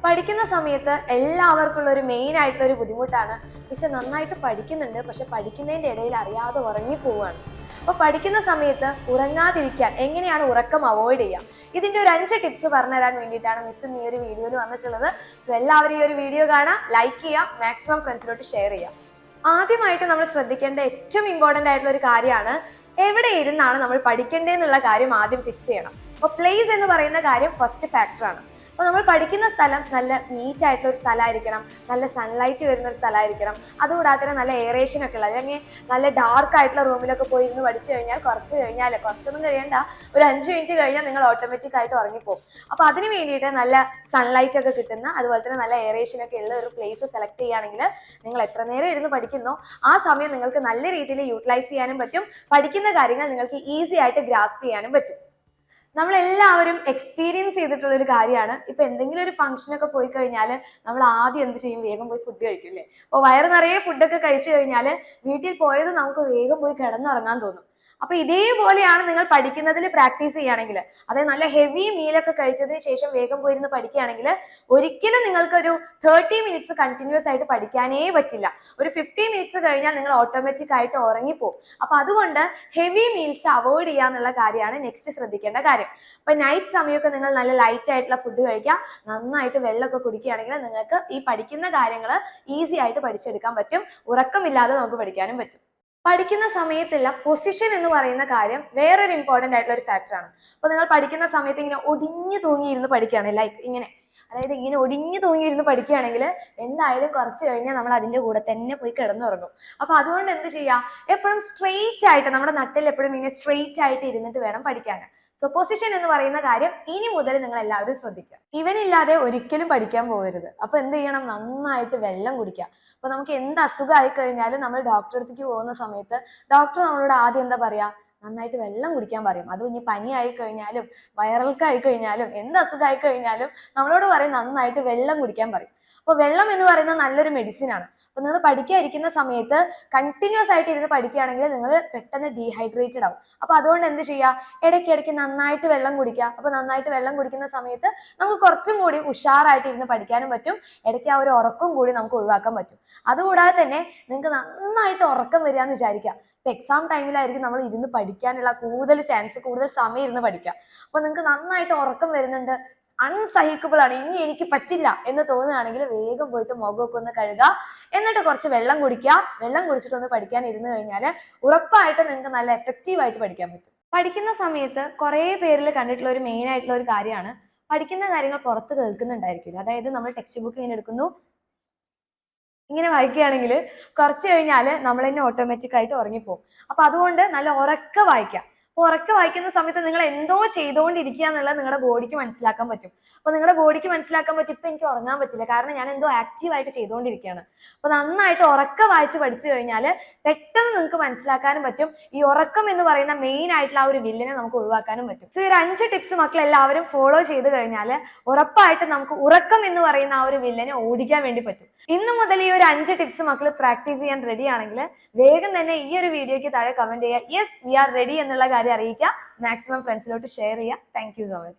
പഠിക്കുന്ന സമയത്ത് എല്ലാവർക്കും ഉള്ള ഒരു മെയിൻ ആയിട്ടുള്ള ഒരു ബുദ്ധിമുട്ടാണ് മിസ് നന്നായിട്ട് പഠിക്കുന്നുണ്ട്, പക്ഷെ പഠിക്കുന്നതിന്റെ ഇടയിൽ അറിയാതെ ഉറങ്ങിപ്പോവാണ്. അപ്പൊ പഠിക്കുന്ന സമയത്ത് ഉറങ്ങാതിരിക്കാൻ എങ്ങനെയാണ് ഉറക്കം അവോയ്ഡ് ചെയ്യാം, ഇതിന്റെ ഒരു 5 ടിപ്സ് പറഞ്ഞുതരാൻ വേണ്ടിയിട്ടാണ് മിസ് ഈ ഒരു വീഡിയോയിൽ വന്നിട്ടുള്ളത്. സോ എല്ലാവരും ഈ ഒരു വീഡിയോ കാണാം, ലൈക്ക് ചെയ്യാം, മാക്സിമം ഫ്രണ്ട്സിലോട്ട് ഷെയർ ചെയ്യാം. ആദ്യമായിട്ട് നമ്മൾ ശ്രദ്ധിക്കേണ്ട ഏറ്റവും ഇമ്പോർട്ടന്റ് ആയിട്ടുള്ള ഒരു കാര്യമാണ് എവിടെ ഇരുന്നാണ് നമ്മൾ പഠിക്കേണ്ടതെന്നുള്ള കാര്യം ആദ്യം ഫിക്സ് ചെയ്യണം. അപ്പോൾ പ്ലേസ് എന്ന് പറയുന്ന കാര്യം ഫസ്റ്റ് ഫാക്ടറാണ്. അപ്പോൾ നമ്മൾ പഠിക്കുന്ന സ്ഥലം നല്ല നീറ്റ് ആയിട്ടുള്ള ഒരു സ്ഥലമായിരിക്കണം, നല്ല സൺലൈറ്റ് വരുന്ന ഒരു സ്ഥലമായിരിക്കണം. അതുകൂടാതെ തന്നെ നല്ല എയറേഷൻ ഒക്കെ ഉള്ളത്, അല്ലെങ്കിൽ നല്ല ഡാർക്ക് ആയിട്ടുള്ള റൂമിലൊക്കെ പോയി ഇരുന്ന് പഠിച്ചു കഴിഞ്ഞാൽ കുറച്ചൊന്നും കഴിയണ്ട, ഒരു 5 മിനിറ്റ് കഴിഞ്ഞാൽ നിങ്ങൾ ഓട്ടോമാറ്റിക് ആയിട്ട് ഉറങ്ങിപ്പോകും. അപ്പോൾ അതിന് വേണ്ടിയിട്ട് നല്ല സൺലൈറ്റ് ഒക്കെ കിട്ടുന്ന, അതുപോലെ തന്നെ നല്ല എയറേഷൻ ഒക്കെ ഉള്ള ഒരു പ്ലേസ് സെലക്ട് ചെയ്യുകയാണെങ്കിൽ നിങ്ങൾ എത്ര നേരം ഇരുന്ന് പഠിക്കുന്നോ ആ സമയം നിങ്ങൾക്ക് നല്ല രീതിയിൽ യൂട്ടിലൈസ് ചെയ്യാനും പറ്റും, പഠിക്കുന്ന കാര്യങ്ങൾ നിങ്ങൾക്ക് ഈസി ആയിട്ട് ഗ്രാസ്പ് ചെയ്യാനും പറ്റും. നമ്മളെല്ലാവരും എക്സ്പീരിയൻസ് ചെയ്തിട്ടുള്ള ഒരു കാര്യമാണ്, ഇപ്പൊ എന്തെങ്കിലും ഒരു ഫംഗ്ഷൻ ഒക്കെ പോയി കഴിഞ്ഞാൽ നമ്മൾ ആദ്യം എന്ത് ചെയ്യും, വേഗം പോയി ഫുഡ് കഴിക്കും അല്ലേ. അപ്പോൾ വയറ് നിറയെ ഫുഡൊക്കെ കഴിച്ചു കഴിഞ്ഞാൽ വീട്ടിൽ പോയത് നമുക്ക് വേഗം പോയി കിടന്നുറങ്ങാൻ തോന്നും. അപ്പൊ ഇതേപോലെയാണ് നിങ്ങൾ പഠിക്കുന്നതിൽ പ്രാക്ടീസ് ചെയ്യുകയാണെങ്കിൽ, അതായത് നല്ല ഹെവി മീലൊക്കെ കഴിച്ചതിന് ശേഷം വേഗം പോയിരുന്ന് പഠിക്കുകയാണെങ്കിൽ ഒരിക്കലും നിങ്ങൾക്കൊരു 30 മിനിറ്റ്സ് കണ്ടിന്യൂസ് ആയിട്ട് പഠിക്കാനേ പറ്റില്ല. ഒരു 50 മിനിറ്റ്സ് കഴിഞ്ഞാൽ നിങ്ങൾ ഓട്ടോമാറ്റിക് ആയിട്ട് ഉറങ്ങിപ്പോകും. അപ്പൊ അതുകൊണ്ട് ഹെവി മീൽസ് അവോയ്ഡ് ചെയ്യാന്നുള്ള കാര്യമാണ് നെക്സ്റ്റ് ശ്രദ്ധിക്കേണ്ട കാര്യം. അപ്പൊ നൈറ്റ് സമയമൊക്കെ നിങ്ങൾ നല്ല ലൈറ്റ് ആയിട്ടുള്ള ഫുഡ് കഴിക്കുക, നന്നായിട്ട് വെള്ളമൊക്കെ കുടിക്കുകയാണെങ്കിൽ നിങ്ങൾക്ക് ഈ പഠിക്കുന്ന കാര്യങ്ങൾ ഈസി ആയിട്ട് പഠിച്ചെടുക്കാൻ പറ്റും, ഉറക്കമില്ലാതെ നമുക്ക് പഠിക്കാനും പറ്റും. പഠിക്കുന്ന സമയത്തുള്ള പൊസിഷൻ എന്ന് പറയുന്ന കാര്യം വേറൊരു ഇമ്പോർട്ടന്റ് ആയിട്ടുള്ള ഒരു ഫാക്ടറാണ്. അപ്പൊ നിങ്ങൾ പഠിക്കുന്ന സമയത്ത് ഇങ്ങനെ ഒടിഞ്ഞു തൂങ്ങിയിരുന്ന് പഠിക്കുകയാണ്, ലൈക്ക് ഇങ്ങനെ, അതായത് ഇങ്ങനെ ഒടിഞ്ഞു തൂങ്ങിയിരുന്ന് പഠിക്കുകയാണെങ്കിൽ എന്തായാലും കുറച്ച് കഴിഞ്ഞാൽ നമ്മൾ അതിന്റെ കൂടെ തന്നെ പോയി കിടന്നുറങ്ങും. അപ്പൊ അതുകൊണ്ട് എന്ത് ചെയ്യാം, എപ്പോഴും സ്ട്രെയിറ്റ് ആയിട്ട് നമ്മുടെ നട്ടിൽ എപ്പോഴും ഇങ്ങനെ സ്ട്രെയിറ്റ് ആയിട്ട് ഇരുന്നിട്ട് വേണം പഠിക്കാൻ. സോ പൊസിഷൻ എന്ന് പറയുന്ന കാര്യം ഇനി മുതൽ നിങ്ങൾ എല്ലാവരും ശ്രദ്ധിക്കുക. ഇവനില്ലാതെ ഒരിക്കലും പഠിക്കാൻ പോകരുത്. അപ്പൊ എന്ത് ചെയ്യണം, നന്നായിട്ട് വെള്ളം കുടിക്കുക. അപ്പൊ നമുക്ക് എന്ത് അസുഖമായി കഴിഞ്ഞാലും നമ്മൾ ഡോക്ടറെ അടുത്തേക്ക് പോകുന്ന സമയത്ത് ഡോക്ടർ നമ്മളോട് ആദ്യം എന്താ പറയാ, നന്നായിട്ട് വെള്ളം കുടിക്കാൻ പറയും. അത് ഇനി പനി ആയി കഴിഞ്ഞാലും വൈറൽക്ക് ആയി കഴിഞ്ഞാലും എന്ത് അസുഖമായി കഴിഞ്ഞാലും നമ്മളോട് പറയും നന്നായിട്ട് വെള്ളം കുടിക്കാൻ പറയും. അപ്പൊ വെള്ളം എന്ന് പറയുന്നത് നല്ലൊരു മെഡിസിൻ ആണ്. അപ്പൊ നിങ്ങൾ പഠിക്കാതിരിക്കുന്ന സമയത്ത് കണ്ടിന്യൂസ് ആയിട്ട് ഇരുന്ന് പഠിക്കുകയാണെങ്കിൽ നിങ്ങൾ പെട്ടെന്ന് ഡീഹൈഡ്രേറ്റഡ് ആവും. അപ്പൊ അതുകൊണ്ട് എന്ത് ചെയ്യുക, ഇടയ്ക്കിടയ്ക്ക് നന്നായിട്ട് വെള്ളം കുടിക്കുക. അപ്പൊ നന്നായിട്ട് വെള്ളം കുടിക്കുന്ന സമയത്ത് നമുക്ക് കുറച്ചും കൂടി ഉഷാറായിട്ട് ഇരുന്ന് പഠിക്കാനും പറ്റും, ഇടയ്ക്ക് ആ ഒരു ഉറക്കം കൂടി നമുക്ക് ഒഴിവാക്കാൻ പറ്റും. അതുകൂടാതെ തന്നെ നിങ്ങൾക്ക് നന്നായിട്ട് ഉറക്കം വരിക എന്ന് വിചാരിക്കുക. ഇപ്പൊ എക്സാം ടൈമിലായിരിക്കും നമ്മൾ ഇരുന്ന് പഠിക്കാനുള്ള കൂടുതൽ സമയം ഇരുന്ന് പഠിക്കുക. അപ്പൊ നിങ്ങൾക്ക് നന്നായിട്ട് ഉറക്കം വരുന്നുണ്ട്, അൺസഹിക്കബിൾ ആണ്, ഇനി എനിക്ക് പറ്റില്ല എന്ന് തോന്നുകയാണെങ്കിൽ വേഗം പോയിട്ട് മുഖമൊക്കെ ഒന്ന് കഴുകുക, എന്നിട്ട് കുറച്ച് വെള്ളം കുടിക്കുക. വെള്ളം കുടിച്ചിട്ട് ഒന്ന് പഠിക്കാൻ ഇരുന്ന് കഴിഞ്ഞാൽ ഉറപ്പായിട്ട് നിങ്ങൾക്ക് നല്ല എഫക്റ്റീവ് ആയിട്ട് പഠിക്കാൻ പറ്റും. പഠിക്കുന്ന സമയത്ത് കുറേ പേരിൽ കണ്ടിട്ടുള്ള ഒരു മെയിൻ ആയിട്ടുള്ള ഒരു കാര്യമാണ്, പഠിക്കുന്ന കാര്യങ്ങൾ പുറത്ത് കേൾക്കുന്നുണ്ടായിരിക്കില്ല. അതായത് നമ്മൾ ടെക്സ്റ്റ് ബുക്ക് ഇങ്ങനെ എടുക്കുന്നു, ഇങ്ങനെ വായിക്കുകയാണെങ്കിൽ കുറച്ച് കഴിഞ്ഞാൽ നമ്മൾ തന്നെ ഓട്ടോമാറ്റിക് ആയിട്ട് ഉറങ്ങിപ്പോകും. അപ്പൊ അതുകൊണ്ട് നല്ല ഉറക്കെ വായിക്കാം. ഉറക്കെ വായിക്കുന്ന സമയത്ത് നിങ്ങൾ എന്തോ ചെയ്തുകൊണ്ടിരിക്കുക എന്നുള്ളത് നിങ്ങളുടെ ബോഡിക്ക് മനസ്സിലാക്കാൻ പറ്റും. അപ്പൊ നിങ്ങളുടെ ബോഡിക്ക് മനസ്സിലാക്കാൻ പറ്റും ഇപ്പൊ എനിക്ക് ഉറങ്ങാൻ പറ്റില്ല, കാരണം ഞാൻ എന്തോ ആക്റ്റീവ് ആയിട്ട് ചെയ്തുകൊണ്ടിരിക്കുകയാണ്. അപ്പൊ നന്നായിട്ട് ഉറക്കെ വായിച്ച് പഠിച്ചു കഴിഞ്ഞാൽ പെട്ടെന്ന് നിങ്ങൾക്ക് മനസ്സിലാക്കാനും പറ്റും, ഈ ഉറക്കം എന്ന് പറയുന്ന മെയിൻ ആയിട്ടുള്ള ആ ഒരു വില്ലിനെ നമുക്ക് ഒഴിവാക്കാനും പറ്റും. സോ ഈ 5 ടിപ്സ് മക്കൾ എല്ലാവരും ഫോളോ ചെയ്ത് കഴിഞ്ഞാൽ ഉറപ്പായിട്ട് നമുക്ക് ഉറക്കം എന്ന് പറയുന്ന ആ ഒരു വില്ലിനെ ഓടിക്കാൻ വേണ്ടി പറ്റും. ഇന്ന് മുതൽ ഈ ഒരു 5 ടിപ്സ് മക്കൾ പ്രാക്ടീസ് ചെയ്യാൻ റെഡി ആണെങ്കിൽ വേഗം തന്നെ ഈ ഒരു വീഡിയോയ്ക്ക് താഴെ കമന്റ് ചെയ്യുക, യെസ് വി ആർ റെഡി എന്നുള്ള കാര്യം അറിയിക്കുക, മാക്സിമം ഫ്രണ്ട്സിലോട്ട് ഷെയർ ചെയ്യുക. Thank you so much.